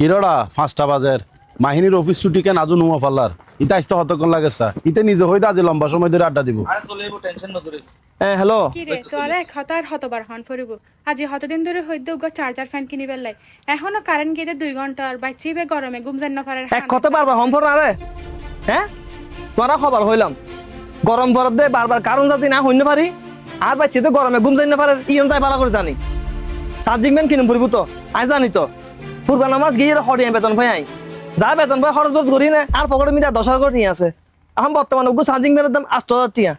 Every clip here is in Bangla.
কিরোড়া 5টা বাজের মাহিনীর অফিস ছুটি কেন আজও নুমা ফাল্লার ইতা আসতে কতক্ষণ লাগেছা ইতে নিজে হইতে আজ লম্বা সময় ধরে আড্ডা দিব হ্যালো কি রে তোরা এক হতার হতবার হন ফুরিব আজি হতদিন ধরে হইতে উগো চার্জার ফ্যান কিনি বেলাই এখনো কারেন্ট গেতে 2 ঘন্টা আর বাচ্চিবে গরমে ঘুম জান না পারে এক কথা বারবার হম ফর না রে হ্যাঁ তোরা খবর হইলাম গরম ফরত দে বারবার কারণ যাতে না হইতে পারি আর বাচ্চা তো গরমে ঘুম যাই না পারে ইয়ন তাই ভালো করে জানি চার্জিং ম্যান কিনুম ফুরিব তো আই জানি তো পূর্বা নামাজ গিয়ে হরিয়া বেতন পাই আই যা বেতন পাই খরচ বস করি না আর পকেটে মিটার 10,000 করে নিয়ে আছে এখন বর্তমানে ওগো চার্জিং ম্যানের দাম 8,000 টিয়া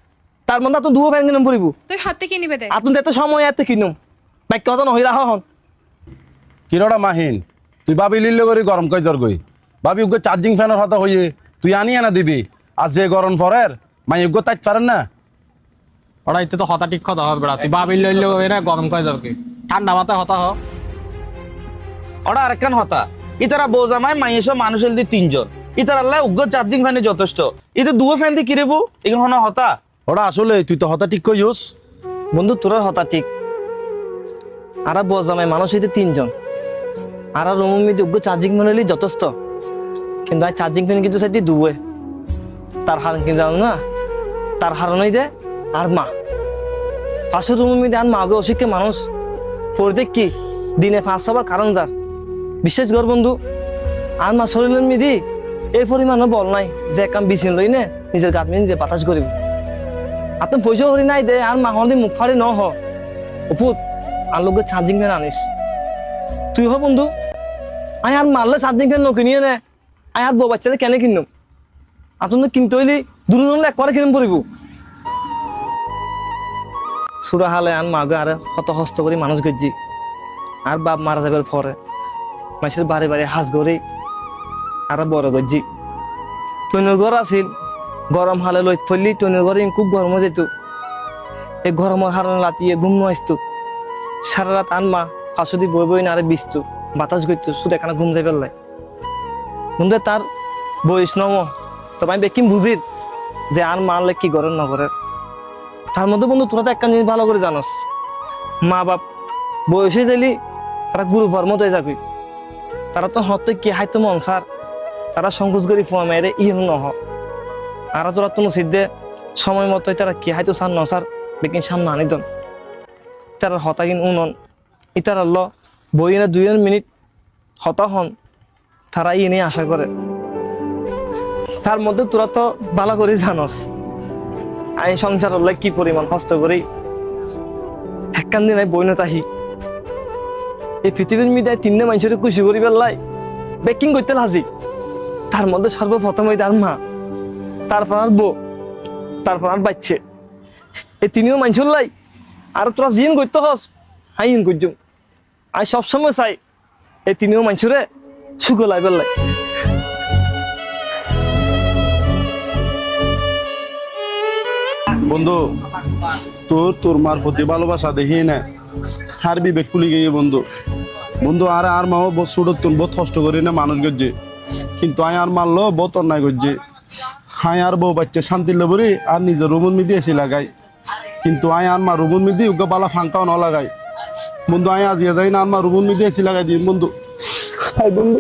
তার মধ্যে তো দুও ফ্যান কিনুম ফুরিব তুই হাতে কিনিবে দে আতুন যেতে সময় এতে কিনুম বাক্য কথা নহিলা হন কিরোড়া মাহিন তুই ভাবি লিল্লে করে গরম কই জ্বর গই ভাবি উগ্র চার্জিং ফ্যানের হতা হইয়ে তুই আনি আনা দিবি আর যে গরম পরের মাই উগ্র তাইত পারেন না ওরা এতে তো হতা ঠিক কথা হবে বেড়া তুই বাবিল লইলে এরা গরম করে যাবে কি ঠান্ডা মাথায় হতা হ ওরা আরেকখান হতা ইতারা বোঝামায় মাইয়েসব মানুষের দি 3 জন ইতার আল্লাহ উগ্র চার্জিং ফ্যানে যথেষ্ট ইতে দুও ফ্যান দি কিরেবু এখানে হতা ওরা আসলে তুই তো হতা ঠিক কইস বন্ধু তোর হতা ঠিক আর বোঝামাই মানুষ হইতে 3 জন আর রুমি যোগ্য চার্জিং ফ্যান হইলে যথেষ্ট কিন্তু আর চার্জিং ফ্যান কিন্তু সাইতে দুয়ে তার হারণ কি জানো না তার হারণই দে আর মা পাশের রুমি আর মা গে অশিক্ষিত মানুষ পড়তে কি দিনে 500 বার কারণ যার বিশেষ কর বন্ধু আর মা শরীরের মিদি এই পরিমাণও বল নাই যে কাম বিছিন লই নে নিজের গাত নিজে বাতাস করিব আর তুমি পয়সা করি নাই দে আর মা হলে মুখ ফাড়ি ন হ অপুত আর লোকে চার্জিং ফ্যান আনিস তুই হ বন্ধু আয় আর মারলে চার্জিং ফ্যান নকিনিয়ে নে আয় আর বউ বাচ্চাদের কেন কিনুম আর তুমি কিনতে হইলে দুজন একবারে কিনুম পড়িব সুরা হালে আন মাগে আরে হত হস্ত করি মানুষ গজ্জি আর বাপ মারা যাবার পরে মাসের বাড়ি বাড়ি হাঁস গড়ি আর বড় গজ্জি টুনের ঘর আছিল গরম হালে লই ফেললি টুনের ঘরে খুব গরম যেত এই গরমের হারণ লাতিয়ে ঘুম আসত সারা রাত আন মা ফাঁসুদি বই বই না আরে বিস্তু বাতাস গইত শুধু এখানে ঘুম যাই পেলাই বন্ধু তার বয়স নম তবে আমি বেকিম বুঝির যে আর মারলে কি করে না করে তার মধ্যে বন্ধু তোরা তো একটা জিনিস ভালো করে জানোস মা বাপ বয়সে যাইলি তারা গুরু ভর্ম হয়ে যাবি তারা তো হতে কি হাইতো মনসার তারা সংকোচ করি ফুয়া মেয়েরে ইয়ে নহ আর তোরা তো সিদ্ধে সময় মতো তারা কি হাইতো সার নসার বেকিন সামনে আনিদন তারা হতাগিন উনন ইতার ল বই না 2 মিনিট হতা হন তারা ইয়ে নিয়ে আশা করে তার মধ্যে তোরা তো ভালো করে জানোস আইন সংসার হলে কি পরিমাণ হস্ত করি একখান দিন বইনত আহি এই পৃথিবীর মিডিয়ায় 3 মানুষের খুশি করি পেলাই বেকিং করতে হাজি তার মধ্যে সর্বপ্রথম ওই তার মা তারপর আর বউ তারপর আর বাচ্চে এই 3 মানুষের লাই আর তোরা জিন করতে হস আইন করছুম আমি সবসময় চাই এই 3 মানুষের সুখ লাই পেলাই বন্ধু তোর মার প্রতি ভালোবাসা দেখি না হার বিবেক খুলি গিয়ে বন্ধু বন্ধু আর আর মাও বহুত ছোট তুন বহুত কষ্ট করি না মানুষ গজ্জে কিন্তু আয় আর মারলো বহুত অন্যায় গজ্জে হায় আর বউ বাচ্চা শান্তি লবরি আর নিজের রুমন মিদি এসি লাগাই কিন্তু আয় আর মা রুমন মিদি উগ্র বালা ফাঁকাও ন লাগাই বন্ধু আয় আজিয়া যাই না আর মা রুমন মিদি এসি লাগাই দিন বন্ধু বন্ধু